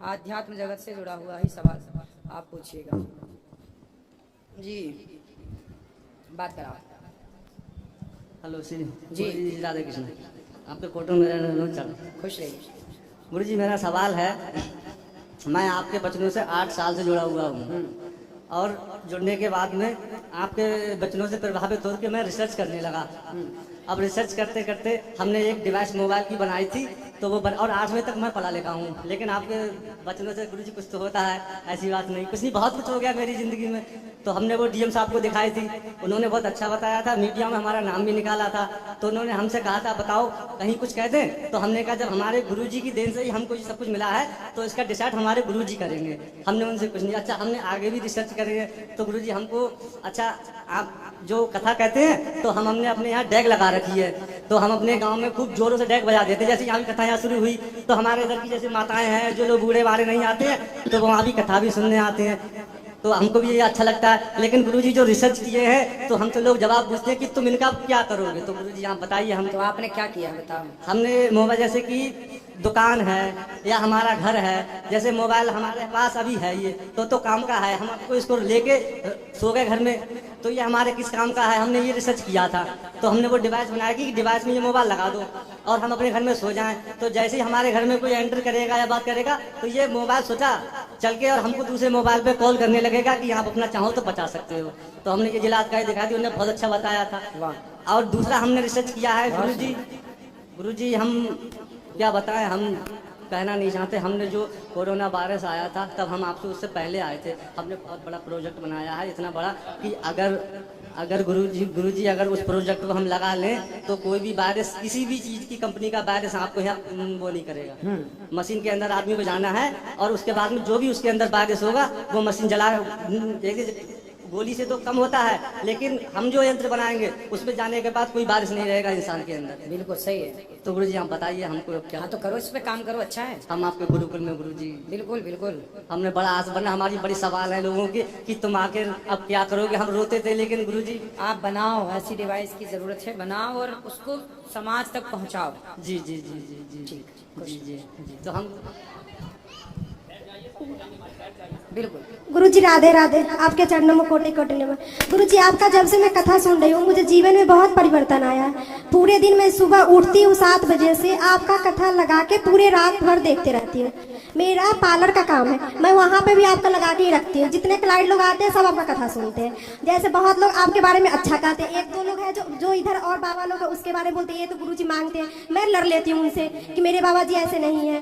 आध्यात्म जगत से जुड़ा हुआ ही सवाल आप पूछिएगा जी। बात कराओ। हेलो श्री जी राधे कृष्ण। आपके फोटो मेरा रोज चल खुश रहिए। गुरु जी मेरा सवाल है, मैं आपके बचनों से 8 साल से जुड़ा हुआ हूँ और जुड़ने के बाद में आपके बचनों से प्रभावित होकर मैं रिसर्च करने लगा। अब रिसर्च करते करते हमने एक डिवाइस मोबाइल की बनाई थी तो वो और 8वीं तक मैं पढ़ा लिखा हूँ, लेकिन आपके बचनों से गुरु जी कुछ तो होता है, ऐसी बात नहीं, कुछ नहीं, बहुत कुछ हो गया मेरी ज़िंदगी में। तो हमने वो डीएम साहब को दिखाई थी, उन्होंने बहुत अच्छा बताया था, मीडिया में हमारा नाम भी निकाला था। तो उन्होंने हमसे कहा था बताओ कहीं कुछ कह दें, तो हमने कहा जब हमारे गुरुजी की देन से ही हमको ये सब कुछ मिला है तो इसका डिसाइड हमारे गुरुजी करेंगे। हमने उनसे कुछ नहीं, अच्छा हमने आगे भी रिसर्च करेंगे तो गुरुजी हमको अच्छा आप जो कथा कहते हैं तो हमने अपने यहाँ डेग लगा रखी है, तो हम अपने गांव में खूब जोरों से डेग बजा देते। जैसे यहाँ भी कथा यहाँ शुरू हुई तो हमारे इधर की जैसे माताएं हैं, जो लोग बूढ़े बारे नहीं आते हैं तो वहाँ भी कथा भी सुनने आते हैं, तो हमको भी ये अच्छा लगता है। लेकिन गुरुजी जो रिसर्च किए हैं तो हम तो लोग जवाब पूछते हैं कि तुम इनका क्या करोगे, तो गुरुजी आप बताइए। हम तो आपने क्या किया बताओ। हमने मोबाइल जैसे कि दुकान है या हमारा घर है, जैसे मोबाइल हमारे पास अभी है ये तो काम का है, हम आपको इसको लेके सो गए घर में तो ये हमारे किस काम का है, हमने ये रिसर्च किया था। तो हमने वो डिवाइस बनाया कि डिवाइस में ये मोबाइल लगा दो और हम अपने घर में सो जाएं, तो जैसे ही हमारे घर में कोई एंटर करेगा या बात करेगा तो ये मोबाइल सोचा चल के और हमको दूसरे मोबाइल पे कॉल करने लगेगा कि आप अपना चाहो तो बचा सकते हो। तो हमने ये जिला अधिकारी दिखा दी, उन्होंने बहुत अच्छा बताया था। और दूसरा हमने रिसर्च किया है गुरुजी हम क्या बताएं, हम कहना नहीं चाहते। हमने जो कोरोना वायरस आया था तब हम आपसे उससे पहले आए थे, हमने बहुत बड़ा प्रोजेक्ट बनाया है, इतना बड़ा कि अगर गुरुजी अगर उस प्रोजेक्ट को हम लगा लें तो कोई भी वायरस, किसी भी चीज़ की कंपनी का वायरस आपको यहाँ वो नहीं करेगा। मशीन के अंदर आदमी को जाना है और उसके बाद में जो भी उसके अंदर वायरस होगा वो मशीन जला, गोली से तो कम होता है, लेकिन हम जो यंत्र बनाएंगे उसमें जाने के बाद कोई बारिश नहीं रहेगा इंसान के अंदर। बिल्कुल सही है। तो गुरुजी आप बताइए हमको क्या। हाँ तो करो, इस पे काम करो, अच्छा है। हम आपके गुरुकुल में गुरुजी बिल्कुल बिल्कुल। हमने बड़ा आस बना, हमारी बड़ी सवाल है लोगों की कि तुम आके अब क्या करोगे, हम रोते थे, लेकिन गुरुजी आप बनाओ, ऐसी डिवाइस की जरूरत है, बनाओ और उसको समाज तक पहुंचाओ। जी जी जी जी जी ठीक जी जी जी। तो हम बिल्कुल। गुरुजी राधे राधे, आपके चरणों में कोटि कोटि नमन। गुरुजी आपका जब से मैं कथा सुन रही हूँ मुझे जीवन में बहुत परिवर्तन आया है। पूरे दिन मैं सुबह उठती हूँ 7 बजे से, आपका कथा लगा के पूरे रात भर देखते रहती हूँ। मेरा पार्लर का काम है, मैं वहाँ पे भी आपका लगा के ही रखती हूँ। जितने क्लाइंट लोग आते हैं सब आपका कथा सुनते हैं। जैसे बहुत लोग आपके बारे में अच्छा कहते हैं, 1-2 लोग हैं जो इधर और बाबा लोग उसके बारे में बोलते हैं ये तो गुरुजी मांगते हैं, मैं लड़ लेती हूँ उनसे कि मेरे बाबा जी ऐसे नहीं है।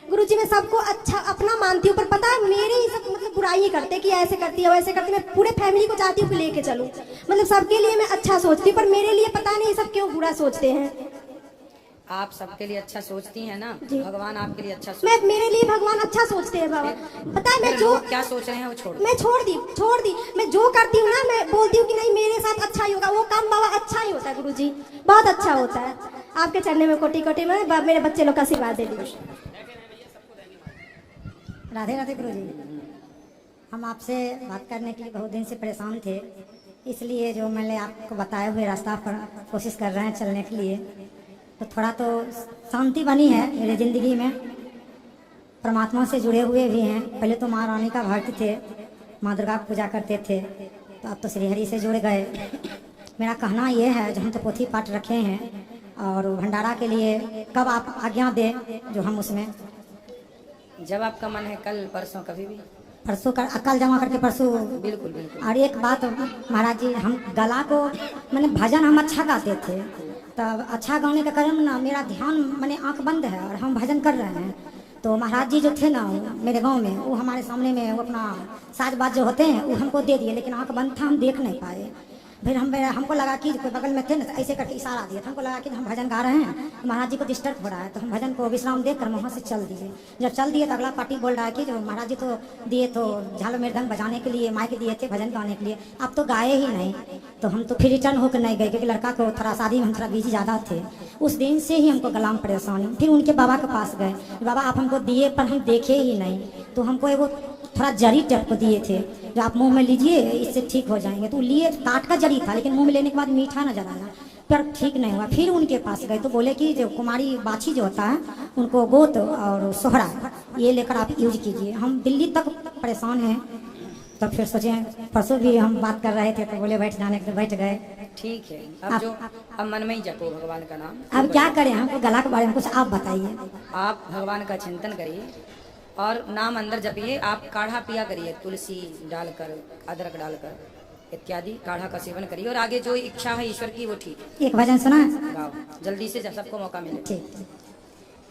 गुरुजी मैं सबको अच्छा अपना मानती हूँ, पर पता है मेरे ही सब मतलब बुराई करते कि ऐसे करती है वैसे करती है। मैं पूरे फैमिली को चाहती हूँ कि लेके चलूँ, मतलब सबके लिए मैं अच्छा सोचती हूँ, पर मेरे लिए पता नहीं सब क्यों बुरा सोचते हैं। आप सबके लिए अच्छा सोचती हैं ना, भगवान आपके लिए अच्छा मैं मेरे लिए भगवान अच्छा सोचते हैं बाबा। पता है मैं जो क्या सोच रहे हैं वो छोड़ दी मैं जो करती हूँ ना, मैं बोलती हूँ कि नहीं मेरे साथ अच्छा ही होगा, वो काम बाबा अच्छा ही होता है गुरुजी, बहुत अच्छा होता है। आपके चरणों में कोटि कोटि में मेरे बच्चे लोग का आशीर्वाद दे दीजिए। राधे राधे गुरुजी, हम आपसे बात करने के लिए बहुत दिन से परेशान थे, इसलिए जो मैंने आपको बताए हुए रास्ता पर कोशिश कर रहे हैं चलने के लिए, तो थोड़ा तो शांति बनी है मेरी ज़िंदगी में। परमात्मा से जुड़े हुए भी हैं, पहले तो माँ रानी का भक्त थे, माँ दुर्गा की पूजा करते थे, तो अब तो श्रीहरि से जुड़ गए। मेरा कहना ये है जो हम तो पोथी पाठ रखे हैं और भंडारा के लिए कब आप आज्ञा दें जो हम उसमें, जब आपका मन है, कल परसों कभी भी। परसों का अकल जमा करके परसों। बिल्कुल बिल्कुल। और एक बात महाराज जी, हम गला को मैंने भजन हम अच्छा गाते थे, तब अच्छा गाने के कारण ना मेरा ध्यान मैंने आंख बंद है और हम भजन कर रहे हैं, तो महाराज जी जो थे ना मेरे गांव में, वो हमारे सामने में वो अपना साज बाज जो होते हैं वो हमको दे दिए, लेकिन आंख बंद था, हम देख नहीं पाए। फिर हमको लगा कि कोई बगल में थे ना, ऐसे करके इशारा दिया, हमको लगा कि हम भजन गा रहे हैं, महाराज जी को डिस्टर्ब हो रहा है, तो हम भजन को विश्राम देकर वहाँ से चल दिए। जब चल दिए तो अगला पार्टी बोल रहा है कि जो महाराज जी तो दिए तो झाल मृदंग बजाने के लिए, माइक दिए थे भजन गाने के लिए, आप तो गाए ही नहीं। तो हम तो फिर रिटर्न होकर नहीं गए, क्योंकि लड़का को थोड़ा शादी में हम थोड़ा बिजी ज़्यादा थे। उस दिन से ही हमको गला में परेशानी। फिर उनके बाबा के पास गए, बाबा आप हमको दिए पर हम देखे ही नहीं, तो हमको एगो थोड़ा जड़ी टाइप को दिए थे, जो आप मुंह में लीजिए इससे ठीक हो जाएंगे। तो लिए काट का जड़ी था, लेकिन मुंह में लेने के बाद मीठा नजर आया। पर ठीक नहीं हुआ। फिर उनके पास गए तो बोले कि जो कुमारी बाछी जो होता है उनको गोत और सोहरा ये लेकर आप यूज कीजिए। हम दिल्ली तक परेशान हैं। तो फिर सोचे, परसों भी हम बात कर रहे थे तो बोले बैठ जाने के, बैठ गए। ठीक है, अब मन में ही जपो भगवान का नाम। अब क्या करें, हमको गला के बारे में कुछ आप बताइए। आप भगवान का चिंतन करिए और नाम अंदर जपिए। आप काढ़ा पिया करिए, तुलसी डालकर, अदरक डालकर इत्यादि काढ़ा का सेवन करिए, और आगे जो इच्छा है ईश्वर की वो ठीक है। एक भजन सुना गाओ जल्दी से, जब सबको मौका मिले। ठीक।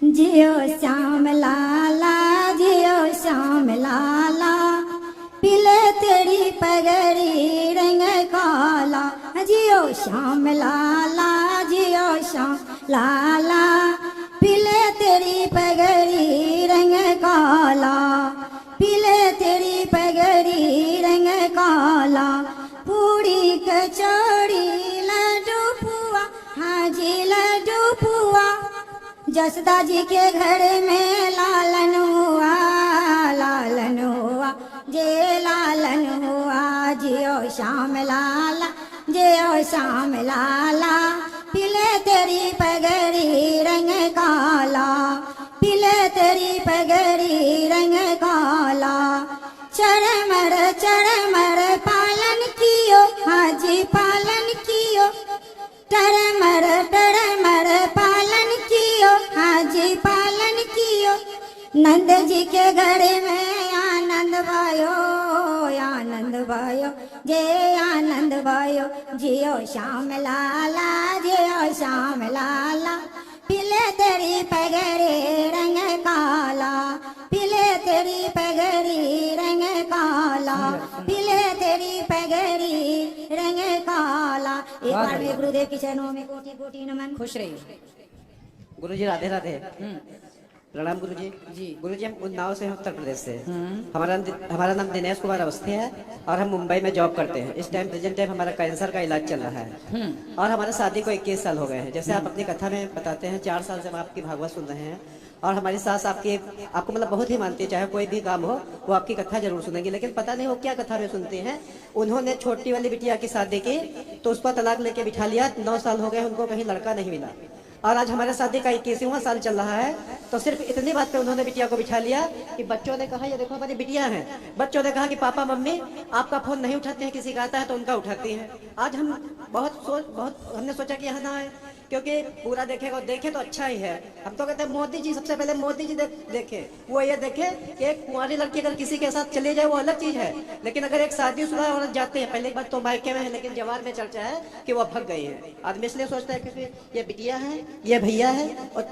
जियो श्याम लाला, जियो श्याम लाला, पिले तेरी पगड़ी रंग काला। जियो श्याम लाला, जियो श्याम लाला, पिले तेरी पगड़ी रंग काला, पिले तेरी पगड़ी रंग काला। पूड़ी कचौड़ी लड्डू पुआ, हाँ जी लड्डू पुआ, जसदा जी के घर में लालन हुआ, लालन हुआ, जे लालन हुआ। जियो श्याम लाला, जियो श्याम लाला, पिले तेरी पगड़ी रंग काला, पिले तेरी पगड़ी रंग काला। चरमर पालन कियो, हाजी पालन कियो, टरमर पालन कियो, हाजी पालन कियो। नंद जी के घर में आनंद भयो, आनंद भयो, जे आनंद भयो। जियो श्याम लाला, जियो श्याम लाला, पिले तेरी पगड़ी रंग काला, पिले तेरी पगड़ी रंग काला, पिले तेरी पगड़ी रंग काला। एक बार में गुरुदेव के चरणों में कोटि कोटि नमन। खुश रहिए। गुरुजी राधे राधे। प्रणाम गुरुजी। जी गुरुजी, हम उन्नाव से हैं, उत्तर प्रदेश से। हमारा नाम दिनेश कुमार अवस्थी है और हम मुंबई में जॉब करते हैं। इस टाइम प्रेजेंट टाइम हमारा कैंसर का इलाज चल रहा है और हमारे शादी को 21 साल हो गए हैं। जैसे आप अपनी कथा में बताते हैं, 4 साल से हम आपकी भागवत सुन रहे हैं और हमारी सास आपको मतलब बहुत ही मानती है। चाहे कोई भी काम हो वो आपकी कथा जरूर सुनेंगी, लेकिन पता नहीं वो क्या कथा में सुनती हैं। उन्होंने छोटी वाली बिटिया की शादी की तो उस पर तलाक लेके बिठा लिया। 9 साल हो गए, उनको कहीं लड़का नहीं मिला और आज हमारे शादी का 21वां साल चल रहा है। तो सिर्फ इतनी बात पे उन्होंने बिटिया को बिठा लिया कि बच्चों ने कहा ये देखो हमारी बिटिया है। बच्चों ने कहा कि पापा मम्मी आपका फोन नहीं उठाते हैं, किसी का आता है तो उनका उठाती हैं। आज हम बहुत हमने सोचा कि यहाँ ना है, क्योंकि पूरा देखेगा देखे तो अच्छा ही है। हम तो कहते हैं मोदी जी, सबसे पहले मोदी जी देखे, वो ये देखे कि एक कुंवारी लड़की अगर किसी के साथ चले जाए वो अलग चीज है, लेकिन अगर एक शादीशुदा औरत जाती है, पहले एक बात तो मायके में है, लेकिन जवान में चर्चा है कि वो भग गई है। आदमी इसलिए सोचता है कि ये बिटिया है, ये भैया है और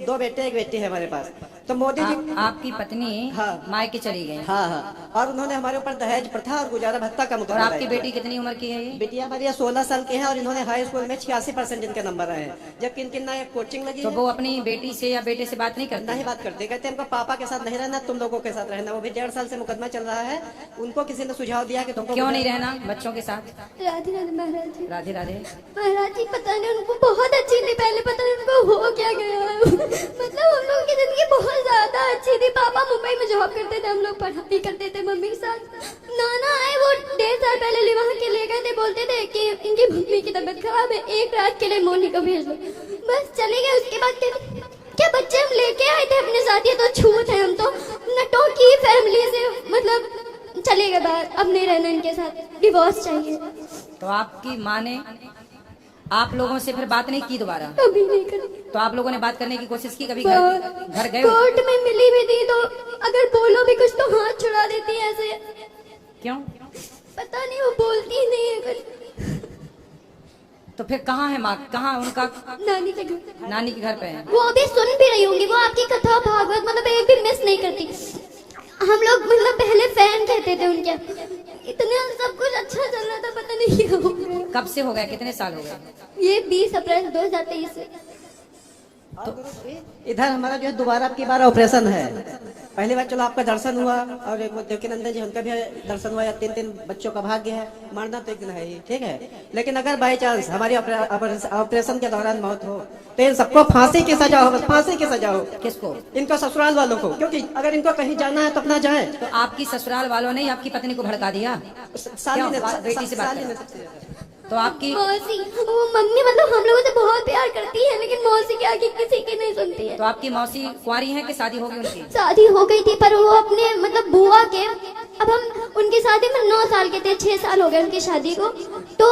2 बेटे 1 बेटी है हमारे पास। तो मोदी जी आपकी पत्नी हाँ मायके चली गई। हाँ, और उन्होंने हमारे ऊपर दहेज प्रथा और गुजारा भत्ता का और मुकदमा। आपकी बेटी कितनी उम्र की है ये? बेटिया हमारी 16 साल की है और इन्होंने हाई स्कूल में 86% इनके नंबर आए हैं, जबकि इनकी ना एक कोचिंग लगी तो है। वो अपनी बेटी से या बेटे से बात नहीं करते? नहीं बात करते, कहते हैं हमको पापा के साथ नहीं रहना, तुम लोगों के साथ रहना। वो भी 1.5 साल से मुकदमा चल रहा है। उनको किसी ने सुझाव दिया कि तुमको क्यों नहीं रहना बच्चों के साथ? राधे राधे महाराज जी। राधे राधे। महाराज जी पता नहीं उनको बहुत अच्छी थी पहले, पता नहीं उनको हो क्या गया। मतलब हम लोगों की जिंदगी बहुत ज्यादा अच्छी थी। पापा मुंबई में जॉब करते थे, हम लोग पढ़ाई करते थे मम्मी के साथ। नाना आए वो 1.5 साल पहले वहाँ के ले गए थे, बोलते थे कि इनकी मम्मी की तबीयत खराब है, 1 रात के लिए मोनी को भेज दो, बस चले गए। उसके बाद क्या बच्चे हम लेके आए थे अपने साथ, ये तो छूत है, हम तो नटों की फैमिली से मतलब चले गए बाहर, अब नहीं रहना इनके साथ, डिवोर्स चाहिए। तो आपकी माँ ने आप लोगों से फिर बात नहीं की दोबारा? कभी नहीं करी। तो आप लोगों ने बात करने की कोशिश की? कभी घर गए? कोर्ट में मिली भी थी तो अगर बोलो भी कुछ तो हाथ छुड़ा देती है ऐसे। क्यों? पता नहीं, वो बोलती ही नहीं है कुछ। तो फिर कहाँ है माँ? कहाँ उनका? नानी के घर। नानी के घर पे है। वो अभी सुन भी रही होंगी, वो आपकी कथा भागवत मतलब एक भी मिस नहीं करती। हम लोग मतलब पहले फैन कहते थे उनके, इतना सब कुछ अच्छा चल रहा था, पता नहीं क्या हो गया। कब से हो गया? कितने साल हो गए? ये 20 अप्रैल 2023 से। तो इधर हमारा जो है दोबारा आपकी बार ऑपरेशन है। पहली बार चलो आपका दर्शन हुआ और एक देवकीनंदन जी उनका भी दर्शन हुआ, या 3 बच्चों का भाग्य है, मरना तो एक दिन है ही, ठीक है। लेकिन अगर बाई चांस हमारी ऑपरेशन के दौरान मौत हो तो इन सबको फांसी की सजा हो, फांसी की सजा हो। किसको? इनको ससुराल वालों को, क्योंकि अगर इनको कहीं जाना है तो अपना जाए। तो आपकी ससुराल वालों ने आपकी पत्नी को भड़का दिया? साली ने बेटी से बात साली ने करो। तो आपकी मौसी, वो मम्मी मतलब हम लोगों से बहुत प्यार करती है, लेकिन मौसी के आगे किसी की नहीं सुनती है। तो आपकी मौसी कुंवारी है कि शादी हो गई उनकी? शादी हो गई थी, पर वो अपने मतलब बुआ के, अब हम उनकी शादी में 9 साल के थे, 6 साल हो गए उनकी शादी को, तो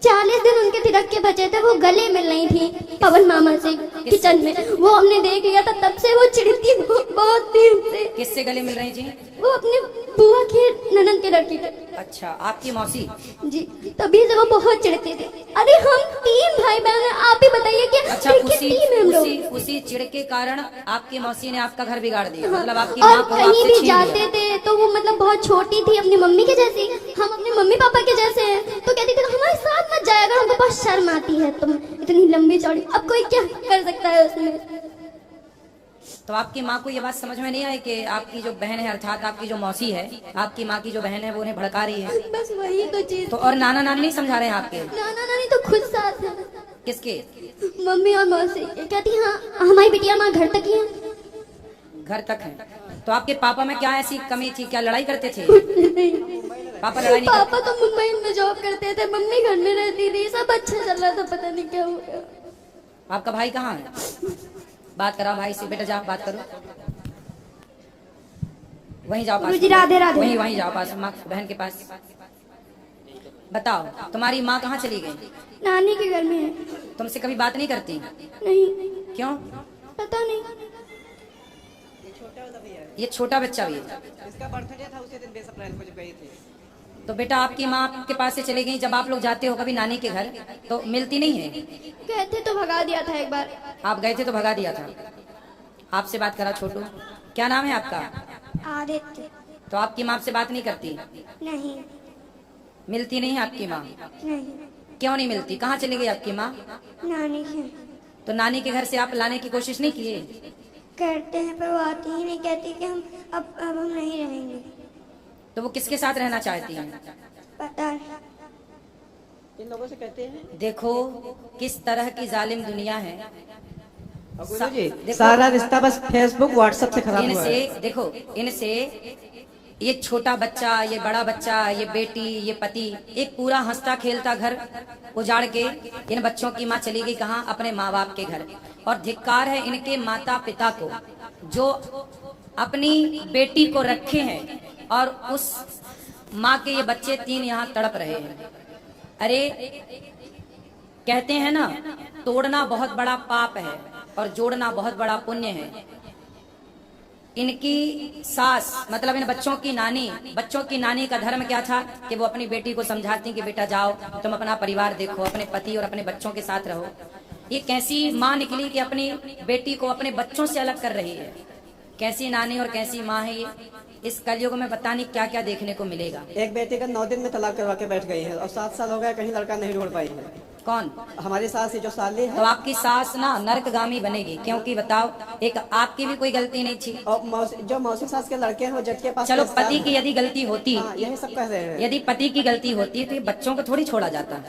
40 दिन उनके तिलक के बचे थे। वो गले मिल रही थी पवन मामा से किचन में, वो हमने देख लिया था, तब से वो चिढ़ती बहुत दिन से। किससे गले मिल रही जी? वो अपने बुआ के ननद के लड़की थे। अच्छा, आपकी मौसी? जी, तभी से वो बहुत चिढ़ते थे। अरे हम 3 भाई बहन हैं, आप ही बताइए कि अच्छा, देखिए 3 हैं हम लोग। उसी चिढ़ के कारण आपकी मौसी ने आपका घर बिगाड़ दिया। मतलब आपकी और माँ को कहीं आपसे भी छीन जाते लिया। थे तो वो मतलब बहुत छोटी थी अपनी मम्मी के जैसी, हम अपने मम्मी पापा के जैसे हैं, तो कहती थी हमारे साथ मत जाया करो, हमको बहुत शर्म आती है, तुम इतनी लंबी चौड़ी। अब कोई क्या कर सकता है उसमें। तो आपकी माँ को ये बात समझ में नहीं आई कि आपकी जो बहन है, अर्थात आपकी जो मौसी है, आपकी माँ की जो बहन है, वो उन्हें भड़का रही है? बस वही तो चीज। तो और नाना नानी नहीं समझा रहे हैं आपके? नाना नानी तो खुद साथ है, किसके? मम्मी और मौसी। कहती हाँ हमारी बिटिया माँ घर तक ही है। घर तक है। तो आपके पापा में क्या ऐसी कमी थी? क्या लड़ाई करते थे? पापा लड़ाई नहीं पापा तो मुंबई में जॉब करते थे, मम्मी घर में रहती थी, सब अच्छा चल रहा था, पता नहीं क्या हो गया। आपका भाई कहाँ है? बात करो भाई से। बेटा जाओ बात करो, वहीं जाओ पास। गुरुजी राधे राधे। वहीं जाओ पास, माँ बहन के पास। बताओ, तुम्हारी माँ कहाँ चली गई? नानी के घर में है। तुमसे कभी बात नहीं करती? नहीं, क्यों? पता नहीं। ये छोटा बच्चा भी है। इसका बर्थडे था उसी दिन 20 अप्रैल को जब गई थी। तो बेटा आपकी माँ आपके पास से चली गई, जब आप लोग जाते हो कभी नानी के घर तो मिलती नहीं है? कहते तो भगा दिया था एक बार। आप गए थे तो भगा दिया था। आपसे बात करा छोटू, क्या नाम है आपका? आदित्य। तो आपकी माँ आपसे बात नहीं करती? नहीं मिलती नहीं है आपकी माँ? नहीं, क्यों नहीं मिलती? कहाँ चली गई आपकी माँ? नानी के तो नानी के घर से आप लाने की कोशिश नहीं किए? करते हैं पर वो आती ही नहीं, कहती कि हम अब हम नहीं रहेंगे। तो वो किसके साथ रहना चाहती हैं? पता है। इन लोगों से कहते हैं देखो किस तरह की जालिम दुनिया है। गुरुजी, देखो, सारा रिश्ता बस फेसबुक व्हाट्सएप से खराब हुआ है। इनसे देखो, इनसे ये छोटा बच्चा, ये बड़ा बच्चा, ये बेटी, ये पति, एक पूरा हंसता खेलता घर उजाड़ के इन बच्चों की माँ चली गई कहाँ? अपने माँ बाप के घर। और धिक्कार है इनके माता पिता को जो अपनी बेटी को रखे हैं और उस माँ के ये बच्चे 3 यहाँ तड़प रहे हैं। अरे कहते हैं ना, तोड़ना बहुत बड़ा पाप है और जोड़ना बहुत बड़ा पुण्य है। इनकी सास मतलब इन बच्चों की नानी का धर्म क्या था कि वो अपनी बेटी को समझाती कि बेटा जाओ, तुम अपना परिवार देखो, अपने पति और अपने बच्चों के साथ रहो। ये कैसी माँ निकली कि अपनी बेटी को अपने बच्चों से अलग कर रही है? कैसी नानी और कैसी माँ है ये? इस कलयुग में पता नहीं क्या क्या देखने को मिलेगा। एक बेटी का 9 दिन में तलाक करवा के बैठ गई है और 7 साल हो गए कहीं लड़का नहीं ढूंढ पाई है। कौन? हमारी सास जो साली है। तो आपकी सास ना नरकगामी बनेगी, क्योंकि बताओ, एक आपकी भी कोई गलती नहीं थी। और जो मौसी सास के लड़के हैं वो जज के पास। चलो पति की यदि गलती होती, यही सब कह रहे हैं। यदि पति की गलती होती तो ये बच्चों को थोड़ी छोड़ा जाता।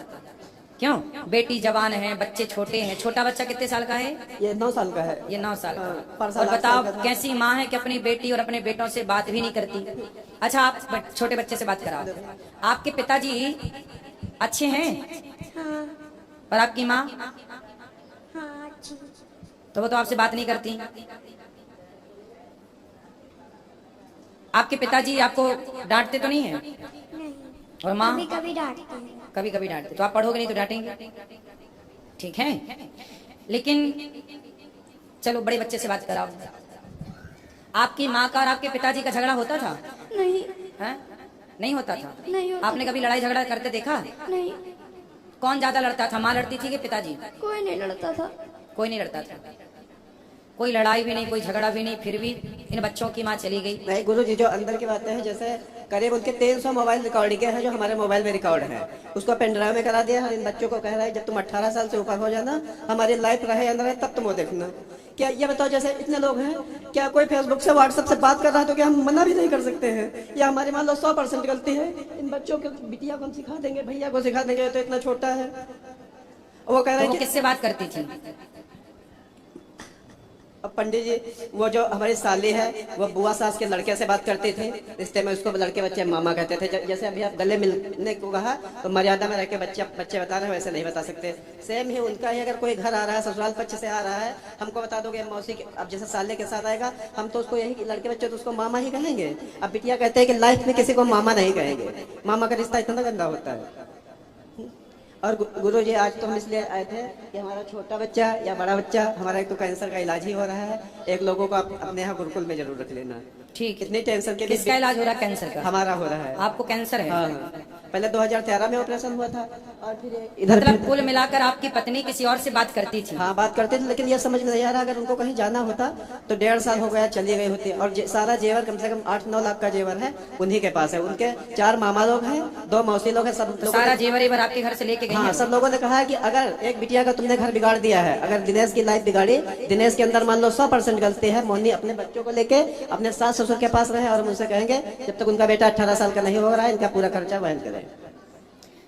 क्यों? बेटी जवान है, बच्चे छोटे हैं। छोटा बच्चा कितने साल का है? ये 9 साल का है। ये 9 साल का। परसों और 8 बताओ साल का था। कैसी माँ है कि अपनी बेटी और अपने बेटों से बात भी नहीं करती। अच्छा, आप छोटे बच्चे से बात कराओ। आपके पिताजी अच्छे हैं? हाँ और आपकी माँ? हाँ अच्छी। तो वो तो आपसे बात नहीं करती। आपके पिताजी आपको डांटते तो नहीं है? नहीं, और माँ? कभी कभी डांटते हैं। कभी कभी डांटते। तो आप पढ़ोगे नहीं तो डांटेंगे, ठीक है? लेकिन चलो बड़े बच्चे से बात कराओ। आपकी माँ का और आपके पिताजी का झगड़ा होता था? नहीं, हैं? नहीं होता था? नहीं होता। आपने कभी लड़ाई झगड़ा करते देखा? नहीं, कौन ज्यादा लड़ता था, माँ लड़ती थी कि पिताजी? कोई नहीं लड़ता था। कोई नहीं लड़ता था। कोई लड़ाई भी नहीं, कोई झगड़ा भी नहीं, फिर भी इन बच्चों की माँ चली गई। नहीं गुरुजी, जो अंदर की बातें हैं, जैसे करीब उनके 300 मोबाइल रिकॉर्डिंग हैं जो हमारे मोबाइल में रिकॉर्ड है, उसको पेन ड्राइव में करा दिया है। इन बच्चों को कह रहा है जब तुम 18 साल से ऊपर हो जाना, हमारी लाइफ रहे अंदर है, तब तुम वो देखना। क्या ये बताओ, जैसे इतने लोग हैं, क्या कोई फेसबुक से व्हाट्सएप से बात कर रहा है तो क्या हम मना भी नहीं कर सकते हैं? या हमारी मान लो 100% गलती है, इन बच्चों को बिटिया को हम सिखा देंगे, भैया को सिखा देंगे, तो इतना छोटा है। वो कह रहा तो है वो कि किससे बात करती थी? अब पंडित जी वो जो हमारी साली है वो बुआ सास के लड़के से बात करती थी, रिश्ते में उसको लड़के बच्चे मामा कहते थे। जैसे अभी आप गले मिलने को कहा तो मर्यादा में रह के बच्चे बता रहे हैं, वैसे नहीं बता सकते। सेम ही उनका ही अगर कोई घर आ रहा है, ससुराल पक्ष से आ रहा है, हमको बता दोगे मौसी के, अब जैसे साले के साथ आएगा हम तो उसको यही लड़के बच्चे तो उसको मामा ही कहेंगे। अब बिटिया कहते हैं कि लाइफ में किसी को मामा नहीं कहेंगे, मामा का रिश्ता इतना गंदा होता है। और गुरु जी आज तो हम इसलिए आए थे कि हमारा छोटा बच्चा या बड़ा बच्चा, हमारा एक तो कैंसर का इलाज ही हो रहा है, एक लोगों को आप अपने यहाँ गुरुकुल में जरूर रख लेना। ठीक है। कितनी टेंशन के किसका इलाज हो रहा है? कैंसर का। हमारा हो रहा है। आपको कैंसर है? हाँ, पहले 2013 में ऑपरेशन हुआ था और फिर इधर मतलब कुल मिलाकर आपकी पत्नी किसी और से बात करती थी? हाँ बात करते थे, लेकिन ये समझ में नहीं आ रहा अगर उनको कहीं जाना होता तो 1.5 साल हो गया चली गई होती। और सारा जेवर कम से कम 8-9 लाख का जेवर है उन्हीं के पास है। उनके 4 मामा लोग हैं, 2 मौसी लोग हैं, सब सारा जेवर आपके घर से लेके गई? हाँ, सब लोगों ने कहा है कि अगर एक बिटिया का तुमने घर बिगाड़ दिया है, अगर दिनेश की लाइफ बिगाड़ी, दिनेश के अंदर मान लो 100% गलती है, मोनी अपने बच्चों को लेके अपने सास ससुर के पास रहे और हम उनसे कहेंगे जब तक उनका बेटा 18 साल का नहीं हो रहा है इनका पूरा खर्चा वहन करें।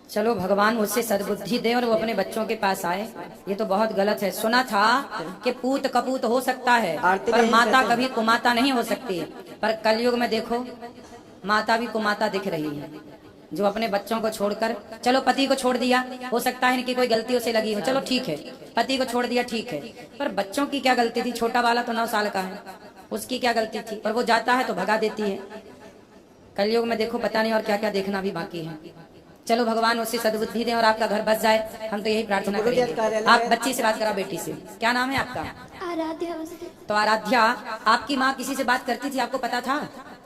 चलो भगवान मुझसे सद्बुद्धि दे और वो अपने बच्चों के पास आए। ये तो बहुत गलत है। सुना था कि पूत कपूत हो सकता है पर माता कभी कुमाता नहीं हो सकती। पर कलयुग में देखो माता भी कुमाता दिख रही है, जो अपने बच्चों को छोड़कर, चलो पति को छोड़ दिया, हो सकता है इनकी कोई गलती उसे लगी हो, चलो ठीक है, पति को छोड़ दिया ठीक है, पर बच्चों की क्या गलती थी? छोटा वाला तो 9 साल का है, उसकी क्या गलती थी? पर वो जाता है तो भगा देती है। कलयुग में देखो पता नहीं और क्या क्या देखना भी बाकी है। चलो भगवान उससे सद्बुद्धि दें और आपका घर बस जाए, हम तो यही प्रार्थना करेंगे। आप बच्ची से बात करा, बेटी से। क्या नाम है आपका? आराध्या। तो आराध्या, आपकी माँ किसी से बात करती थी, आपको पता था?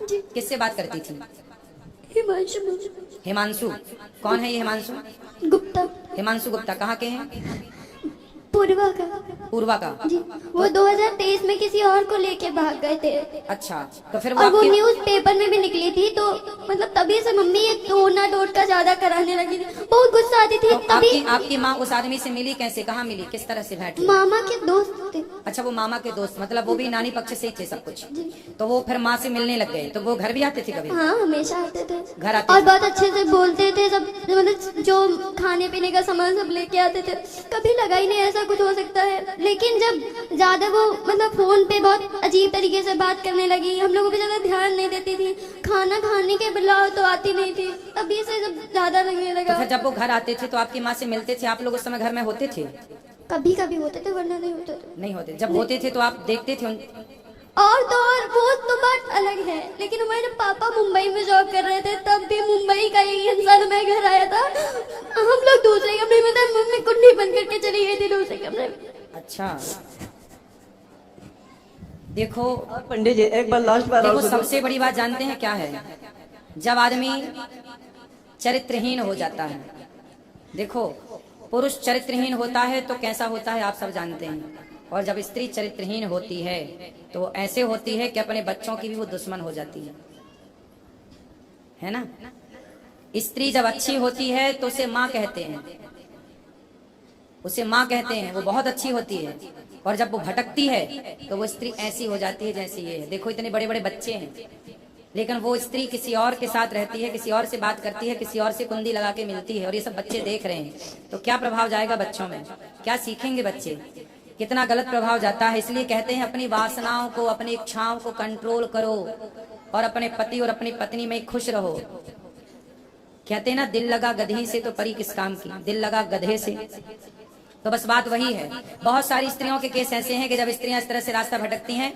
जी। किससे बात करती थी? हिमांशु। हिमांशु? कौन है ये हिमांशु? गुप्ता। हिमांशु गुप्ता कहाँ के हैं? पूर्वा का। पूर्वा का? जी। वो 2023 में किसी और को लेके भाग गए थे। अच्छा, तो फिर और वो न्यूज पेपर में भी निकली थी, तो मतलब तभी से मम्मी एक टोना डोट का ज्यादा कराने लगी थी, बहुत गुस्सा आती थी। तो तभी आपकी माँ उस आदमी से मिली कैसे? कहाँ मिली? किस तरह से भेंट हुई? मामा के दोस्त थे। अच्छा, वो मामा के दोस्त, मतलब वो भी नानी पक्ष से ही थे सब कुछ। तो वो फिर माँ से मिलने लग गए, तो वो घर भी आते थे कभी? हाँ, हमेशा आते थे। घर आते और थे? बहुत अच्छे से बोलते थे सब, मतलब जो खाने पीने का सामान सब लेके आते थे। कभी लगा ही नहीं ऐसा कुछ हो सकता है। लेकिन जब ज्यादा वो मतलब फोन पे बहुत अजीब तरीके से बात करने लगी, हम लोगों पे ज्यादा ध्यान नहीं देती थी, खाना खाने के बुलाओ तो आती नहीं थी, तभी से जब ज्यादा लगने लगा। तो फिर जब वो घर आते थे तो आपकी माँ से मिलते थे, आप लोग उस समय घर में होते थे? कभी कभी होते थे, वरना नहीं होते थे। नहीं होते। जब होते थे तो आप देखते थे और तो और वो तो बात अलग है, लेकिन हमारे पापा मुंबई में जॉब कर रहे थे, तब भी मुंबई का एक इंसान हमारे घर आया था, हम लोग दूसरे कमरे में थे, मम्मी कुंडी बंद करके चली गई थी दूसरे कमरे में। अच्छा, देखो पंडित जी एक बार लास्ट बार देखो, सबसे बड़ी बात जानते हैं क्या है? जब आदमी चरित्रहीन हो जाता है, देखो पुरुष चरित्रहीन होता है तो कैसा होता है आप सब जानते हैं, और जब स्त्री चरित्रहीन होती है तो ऐसे होती है कि अपने बच्चों की भी वो दुश्मन हो जाती है ना? स्त्री जब अच्छी होती है तो उसे माँ कहते हैं, उसे माँ कहते हैं, वो बहुत अच्छी होती है। और जब वो भटकती है तो वो स्त्री ऐसी हो जाती है जैसी ये है। देखो इतने बड़े बड़े बच्चे हैं, लेकिन वो स्त्री किसी और के साथ रहती है, किसी और से बात करती है, किसी और से कुंडी लगा के मिलती है, और ये सब बच्चे देख रहे हैं, तो क्या प्रभाव जाएगा बच्चों में? क्या सीखेंगे बच्चे? कितना गलत प्रभाव जाता है। इसलिए कहते हैं अपनी वासनाओं को, अपनी इच्छाओं को कंट्रोल करो और अपने पति और अपनी पत्नी में खुश रहो। कहते हैं ना, दिल लगा गधी से तो परी किस काम की, दिल लगा गधे से। तो बस बात वही है। बहुत सारी स्त्रियों के केस ऐसे हैं कि जब स्त्रियां इस तरह से रास्ता भटकती हैं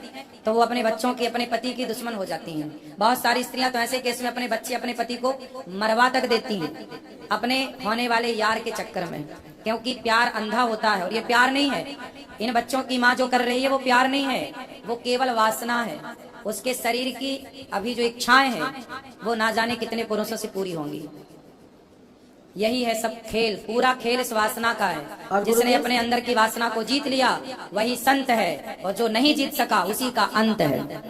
तो वो अपने बच्चों की, अपने पति की दुश्मन हो जाती हैं। बहुत सारी स्त्रियां तो ऐसे केस में अपने बच्चे, अपने पति को मरवा तक देती हैं अपने होने वाले यार के चक्कर में, क्योंकि प्यार अंधा होता है और ये प्यार नहीं है। इन बच्चों की माँ जो कर रही है वो प्यार नहीं है, वो केवल वासना है। उसके शरीर की अभी जो इच्छाएं हैं वो ना जाने कितने पुरुषों से पूरी होंगी। यही है सब खेल, पूरा खेल इस वासना का है। जिसने अपने अंदर की वासना को जीत लिया वही संत है, और जो नहीं जीत सका उसी का अंत है।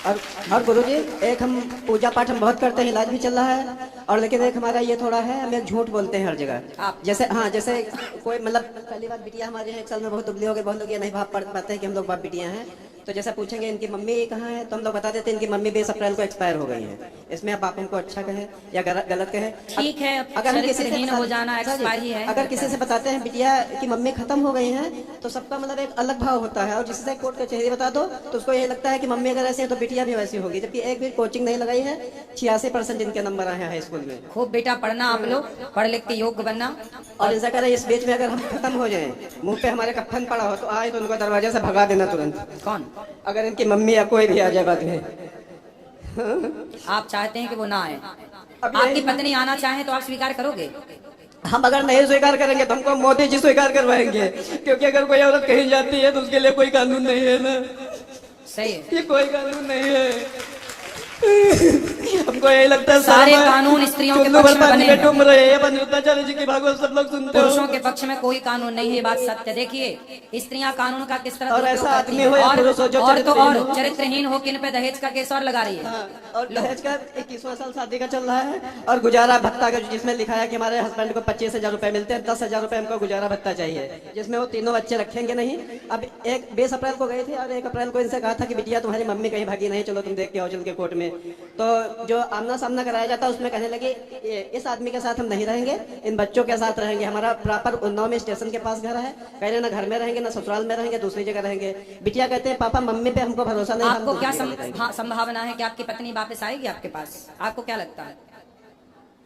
और गुरुजी एक हम पूजा पाठ हम बहुत करते हैं, इलाज भी चल रहा है, और लेकिन एक हमारा ये थोड़ा है, हम एक झूठ बोलते हैं हर जगह। जैसे हाँ, जैसे कोई मतलब पहली बार बिटिया हमारे यहाँ 1 साल में बहुत दुबली हो गई, बहुत लोग ये नहीं भाव पड़ पाते हैं कि हम लोग बाप बिटियां हैं, तो जैसा पूछेंगे इनकी मम्मी कहाँ है, तो हम लोग बता देते हैं इनकी मम्मी 20 अप्रैल को एक्सपायर हो गई है। इसमें अब आप हमको अच्छा कहें या गलत कहें। ठीक है, अगर हम किसी से चरित्रहीन हो जाना एक्सपायर ही है। अगर किसी से बताते हैं बिटिया की मम्मी खत्म हो गई है, तो सबका मतलब एक अलग भाव होता है। और जिससे कोर्ट कचहरी बता दो तो उसको ये लगता है कि मम्मी अगर ऐसी है तो बिटिया भी वैसी होगी। जबकि एक भी कोचिंग नहीं लगाई है, 86% इनके नंबर आए हैं हाई स्कूल में। खूब बेटा पढ़ना, आप लोग पढ़ लिख के योग्य बनना। और ऐसा करें इस बीच में अगर हम खत्म हो जाएं, मुंह पे हमारे कफन पड़ा हो, तो आए तो उनको दरवाजे से भगा देना तुरंत। कौन? अगर इनकी मम्मी या कोई भी आ जाए बाद में। आप चाहते हैं कि वो ना आए? अब आपकी पत्नी आना चाहे तो आप स्वीकार करोगे? हम अगर नहीं स्वीकार करेंगे तो हमको मोदी जी स्वीकार करवाएंगे, क्योंकि अगर कोई औरत कहीं जाती है तो उसके लिए कोई कानून नहीं है ना। सही है, ये कोई कानून नहीं है। हमको यही लगता है सारे कानून स्त्रियों के पक्ष में बने हैं। डूब रहे हैं। बंधुताचार्य जी की भागवत सब लोग सुनते हो। पुरुषों के पक्ष में कोई कानून नहीं है, ये बात सत्य। देखिए स्त्रियां कानून का किस तरह और दुरुपयोग ऐसा करती आदमी हैं। हो या पुरुष हो जो और तो चरित्रहीन और हो। चरित्रहीन हो कि इन पे दहेज का केस और लगा रही है। हाँ, और दहेज का 21वां साल शादी का चल रहा है। और गुजारा भत्ता का जिसमें लिखा है कि हमारे हस्बैंड को 25,000 रुपए मिलते हैं, 10,000 रुपए हमको गुजारा भत्ता चाहिए, जिसमें वो तीनों बच्चे रखेंगे नहीं। अब 20 अप्रैल को गए थे और 1 अप्रैल को इनसे कहा था कि बिटिया तुम्हारी मम्मी कहीं भागी नहीं, चलो तुम देख के आओ चल के कोर्ट में। तो जो आमना सामना कराया जाता है उसमें कहने लगे इस आदमी के साथ हम नहीं रहेंगे, इन बच्चों के साथ रहेंगे। हमारा प्रॉपर उन्नाव में स्टेशन के पास घर है। कह रहे ना घर में रहेंगे ना ससुराल में रहेंगे, दूसरी जगह रहेंगे। बिटिया कहते हैं पापा मम्मी पे हमको भरोसा नहीं। आपको हम क्या दूसरी जगह रहेंगे। संभावना है कि आपकी पत्नी वापस आएगी आपके पास? आपको क्या लगता है?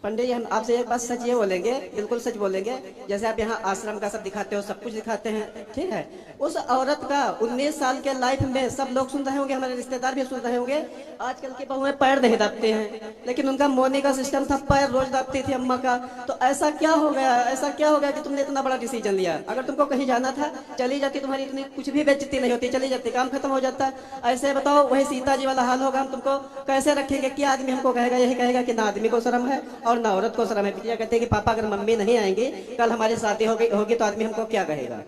पंडित जी हम आपसे एक बात सच ये बोलेंगे, बिल्कुल सच बोलेंगे। जैसे आप यहाँ आश्रम का सब दिखाते हो, सब कुछ दिखाते हैं, ठीक है। उस औरत का 19 साल के लाइफ में सब लोग सुन रहे होंगे, हमारे रिश्तेदार भी सुन रहे होंगे। आजकल की बहुएं पैर नहीं दाबते हैं, लेकिन उनका मोनी का सिस्टम था, पैर रोज दाबती थी अम्मा का। तो ऐसा क्या हो गया, ऐसा क्या हो गया कि तुमने इतना बड़ा डिसीजन लिया? अगर तुमको कहीं जाना था चली जाती, तुम्हारी इतनी कुछ भी बेइज्जती नहीं होती, चली जाती, काम खत्म हो जाता। ऐसे बताओ वही सीता जी वाला हाल होगा। हम तुमको कैसे रखेंगे? क्या आदमी हमको कहेगा? यही कहेगा कि ना आदमी को शर्म है और ना औरत को शर्म है। बिटिया कहते हैं कि पापा अगर मम्मी नहीं आएंगी, कल हमारी शादी होगी तो आदमी हमको क्या कहेगा?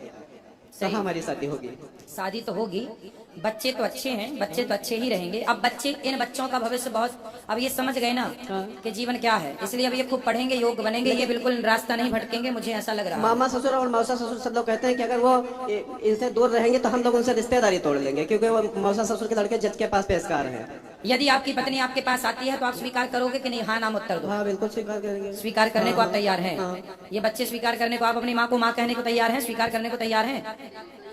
कहाँ हमारी शादी होगी? शादी तो होगी, बच्चे तो अच्छे हैं, बच्चे तो अच्छे ही रहेंगे। अब बच्चे, इन बच्चों का भविष्य बहुत, अब ये समझ गए ना कि जीवन क्या है, इसलिए अब ये खूब पढ़ेंगे, योग्य बनेंगे, ये बिल्कुल रास्ता नहीं भटकेंगे, मुझे ऐसा लग रहा है। मामा ससुर और मौसा ससुर सब लोग कहते हैं कि अगर वो इनसे दूर रहेंगे तो हम लोग उनसे रिश्तेदारी तोड़ लेंगे, क्योंकि वो मौसा ससुर के लड़के जज के पास पेशकार हैं। यदि आपकी पत्नी आपके पास आती है तो आप स्वीकार करोगे कि नहीं? हाँ नाम उत्तर दो। हाँ बिल्कुल स्वीकार करेंगे। स्वीकार करने को आप तैयार हैं? ये बच्चे स्वीकार करने को, आप अपनी माँ को माँ कहने को तैयार हैं? स्वीकार करने को तैयार हैं?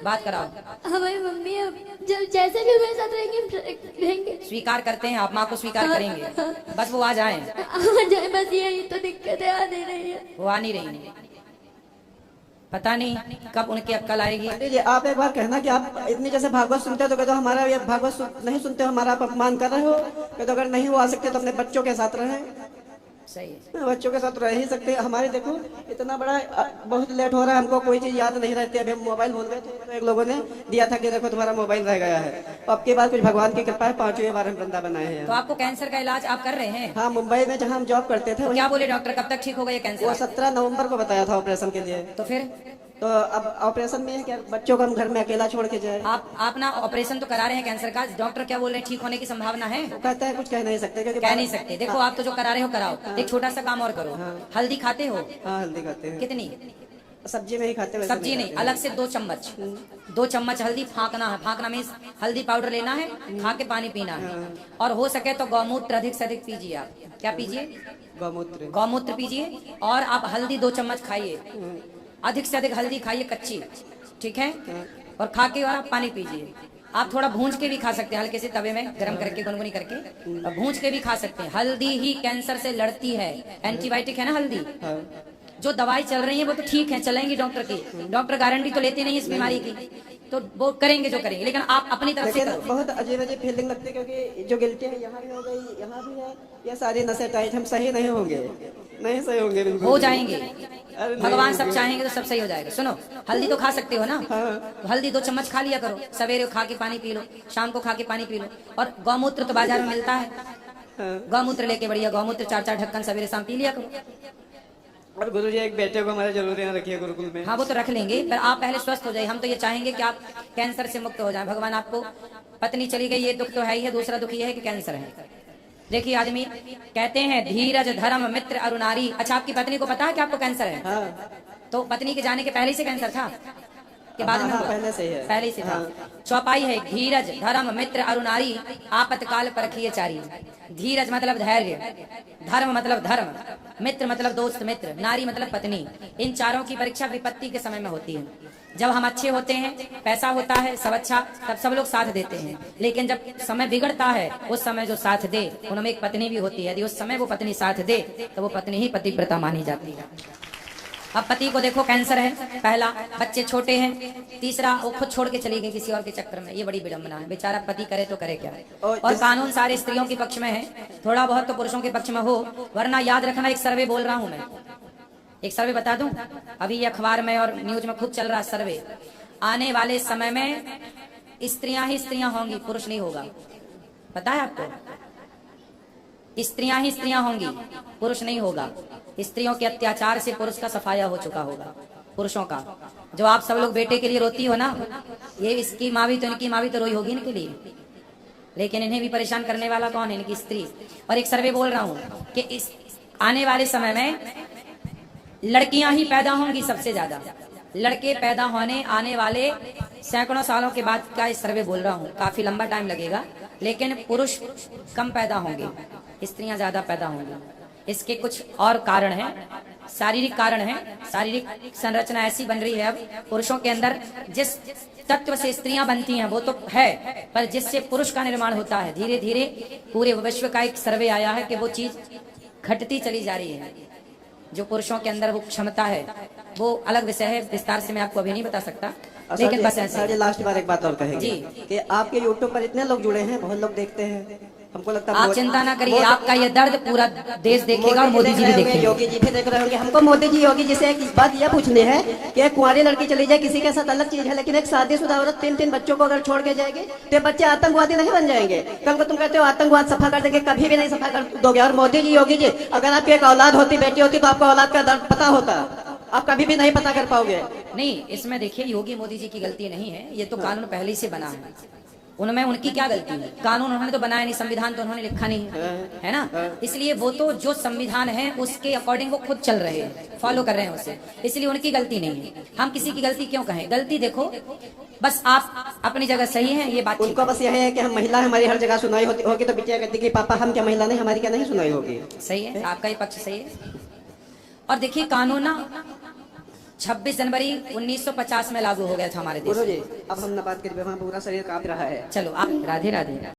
बात कराओ। हमारी मम्मी अब जब जैसे भी हमारे साथ रहेंगे। स्वीकार करते हैं आप? माँ को स्वीकार करेंगे, बस वो आ जाए। आ जाए बस, यही तो दिक्कत है, आ नहीं रही है। वो आ नहीं रही, पता नहीं कब उनकी अक्ल आएगी। पंडित जी आप एक बार कहना कि आप इतनी जैसे भागवत सुनते हो, तो कहते हो हमारा ये भागवत नहीं सुनते हो, हमारा आप अपमान कर रहे हो। कहते अगर नहीं वो आ सकते तो अपने बच्चों के साथ रहें। सही है, बच्चों के साथ रह ही सकते हैं। हमारे देखो इतना बड़ा बहुत लेट हो रहा है, हमको कोई चीज याद नहीं रहती। अभी हम मोबाइल भूल गए थे, तो एक लोगों ने दिया था कि देखो तुम्हारा मोबाइल रह गया है। तो अब के बाद कुछ भगवान की कृपा है, 5वीं बार हम वृंदावन आए हैं। तो आपको कैंसर का इलाज आप कर रहे हैं? हाँ मुंबई में जहाँ हम जॉब करते थे। तो क्या बोले डॉक्टर, कब तक ठीक होगा ये वो कैंसर? 17 नवंबर को बताया था ऑपरेशन के लिए। तो फिर तो अब ऑपरेशन में है क्या बच्चों को हम घर में अकेला छोड़ के जाए? आप ना ऑपरेशन तो करा रहे हैं कैंसर का, डॉक्टर क्या बोल रहे हैं, ठीक होने की संभावना है? वो कहता है कुछ कह नहीं सकते, क्योंकि कह नहीं सकते। देखो आप तो जो करा रहे हो कराओ। एक छोटा सा काम और करो, हल्दी खाते हो? हाँ हल्दी खाते हैं। कितनी? सब्जी में ही खाते हैं, वैसे सब्जी नहीं, अलग से 2 चम्मच, 2 चम्मच हल्दी फाँकना है। फाँकना में हल्दी पाउडर लेना है, खा के पानी पीना है। और हो सके तो गौमूत्र अधिक से अधिक पीजिए। आप क्या पीजिए? गौमूत्र। गौमूत्र पीजिए। और आप हल्दी 2 चम्मच खाइए, अधिक से अधिक हल्दी खाइए कच्ची, ठीक है? और खा के और आप पानी पीजिए। आप थोड़ा भूंज के भी खा सकते हैं, हल्के से तवे में गरम करके, गुनगुनी करके, और भूंज के भी खा सकते हैं। हल्दी ही कैंसर से लड़ती है, एंटीबायोटिक है ना हल्दी। जो दवाई चल रही है वो तो ठीक है, चलेंगी डॉक्टर की, डॉक्टर गारंटी तो लेते नहीं इस बीमारी की, तो वो करेंगे जो करेंगे, लेकिन आप अपनी तरफ से लेकिन करो। बहुत अजीब अजीब फीलिंग लगती है, क्योंकि जो गिल्टी है यहाँ भी हो गई, यहाँ भी है, ये सारी नसें टाइट, हम सही नहीं होंगे, नहीं सही होंगे बिल्कुल। हो जाएंगे, अरे नहीं भगवान सब होंगे। चाहेंगे तो सब सही हो जाएगा। सुनो, हल्दी तो खा सकते हो ना, तो हल्दी 2 चम्मच खा लिया करो, सवेरे खा के पानी पी लो, शाम को खा के पानी पी लो। और गौमूत्र तो बाजार में मिलता है, गौमूत्र लेके बढ़िया गौमूत्र 4-4 ढक्कन सवेरे शाम पी लिया करो। और गुरुजी एक बेटे को हमारे जरूर यहाँ रखिए गुरुकुल में। हाँ वो तो रख लेंगे, पर आप पहले स्वस्थ हो जाए। हम तो ये चाहेंगे कि आप कैंसर से मुक्त हो जाए। भगवान आपको, पत्नी चली गई ये दुख तो है ही है, दूसरा दुख ये है कि कैंसर है। देखिए आदमी कहते हैं धीरज धर्म मित्र अरुणारी। अच्छा आपकी पत्नी को पता है कि आपको कैंसर है? हाँ। तो पत्नी के जाने के पहले से कैंसर था? के बाद में हाँ, होगा? पहले से ही है। पहले से था। चौपाई है धीरज धर्म मित्र अरुणारी आपतकाल परखिए चारी। धीरज मतलब धैर्य, धर्म मतलब धर्म, मित्र मतलब दोस्त मित्र, नारी मतलब पत्नी। इन चारों की परीक्षा विपत्ति के समय में होती है। जब हम अच्छे होते हैं, पैसा होता है, सब अच्छा, तब सब लोग साथ देते हैं। लेकिन जब समय बिगड़ता है, उस समय जो साथ दे, उनमें एक पत्नी भी होती है। यदि उस समय वो पत्नी साथ दे तो वो पत्नी ही पतिव्रता मानी जाती है। अब पति को देखो कैंसर है, पहला, बच्चे छोटे हैं, तीसरा वो खुद छोड़ के चली गई किसी और के चक्कर में। ये बड़ी विडंबना है। बेचारा पति करे तो करे क्या। और कानून सारे स्त्रियों के पक्ष में है, थोड़ा बहुत तो पुरुषों के पक्ष में हो। वरना याद रखना, एक सर्वे बोल रहा हूं मैं, एक सर्वे बता दूं, अभी ये अखबार में और न्यूज में खूब चल रहा सर्वे। आने वाले समय में स्त्रियां ही स्त्रियां होंगी, पुरुष नहीं होगा। पता है आपको? स्त्रियां ही स्त्रियां होंगी, पुरुष नहीं होगा। स्त्रियों के अत्याचार से पुरुष का सफाया हो चुका होगा, पुरुषों का। जो आप सब लोग बेटे के लिए रोती हो ना, ये इसकी माँ भी तो इनकी माँ भी तो रोई होगी इनके लिए, लेकिन इन्हें भी परेशान करने वाला कौन है? इनकी स्त्री। और एक सर्वे बोल रहा हूं कि इस आने वाले समय में लड़कियां ही पैदा होंगी सबसे ज्यादा। लड़के पैदा होने आने वाले सैकड़ों सालों के बाद का इस सर्वे बोल रहा हूँ, काफी लंबा टाइम लगेगा। लेकिन पुरुष कम पैदा होंगे, स्त्रियां ज्यादा पैदा होंगी। इसके कुछ और कारण हैं, शारीरिक कारण हैं। शारीरिक संरचना ऐसी बन रही है अब पुरुषों के अंदर, जिस तत्व से स्त्रियां बनती हैं वो तो है, पर जिससे पुरुष का निर्माण होता है, धीरे धीरे पूरे विश्व का एक सर्वे आया है कि वो चीज घटती चली जा रही है। जो पुरुषों के अंदर वो क्षमता है, वो अलग विषय है, विस्तार से मैं आपको अभी नहीं बता सकता। लेकिन बस ऐसा सर, लास्ट बार एक बात और कहेंगे जी। कि आपके यूट्यूब पर इतने लोग जुड़े हैं, बहुत लोग देखते हैं, हमको लगता है आप चिंता ना करिए, आपका ये दर्द पूरा देश देखेगा और मोदी जी भी देखेंगे, योगी जी भी देख रहे होंगे। हमको मोदी जी योगी जी से एक बात यह पूछनी है कि एक कुंवारी लड़की चली जाए किसी के साथ अलग चीज है, लेकिन एक शादीशुदा औरत 3-3 बच्चों को अगर छोड़ के जाएगी तो ये बच्चे आतंकवादी नहीं बन जाएंगे? कल को तुम कहते हो आतंकवाद सफा कर देंगे, कभी भी नहीं सफा कर दोगे। और मोदी जी योगी जी, अगर आपकी एक औलाद होती, बेटी होती, तो आपको औलाद का दर्द पता होता, आप कभी भी नहीं पता कर पाओगे। नहीं, इसमें देखिए योगी मोदी जी की गलती नहीं है, ये तो कानून पहले से बना है। उनमें उनकी क्या गलती है? कानून उन्होंने तो बनाया नहीं, संविधान तो उन्होंने लिखा नहीं है ना। इसलिए वो तो जो संविधान है उसके अकॉर्डिंग वो खुद चल रहे हैं, फॉलो कर रहे हैं उसे, इसलिए उनकी गलती नहीं है। हम किसी की गलती क्यों कहें? गलती देखो, बस आप अपनी जगह सही है, ये बात उनको बस यह है कि हम महिला, हमारी हर जगह सुनाई होगी, तो बिटिया कहती कि पापा हम क्या महिला नहीं, हमारी क्या नहीं सुनाई होगी। सही है, आपका ही पक्ष सही है। और देखिए कानून ना 26 जनवरी 1950 में लागू हो गया था हमारे देश गुरु में। जी, अब हम न बात करिए, वहाँ पूरा शरीर कांप रहा है। चलो आप राधे राधे।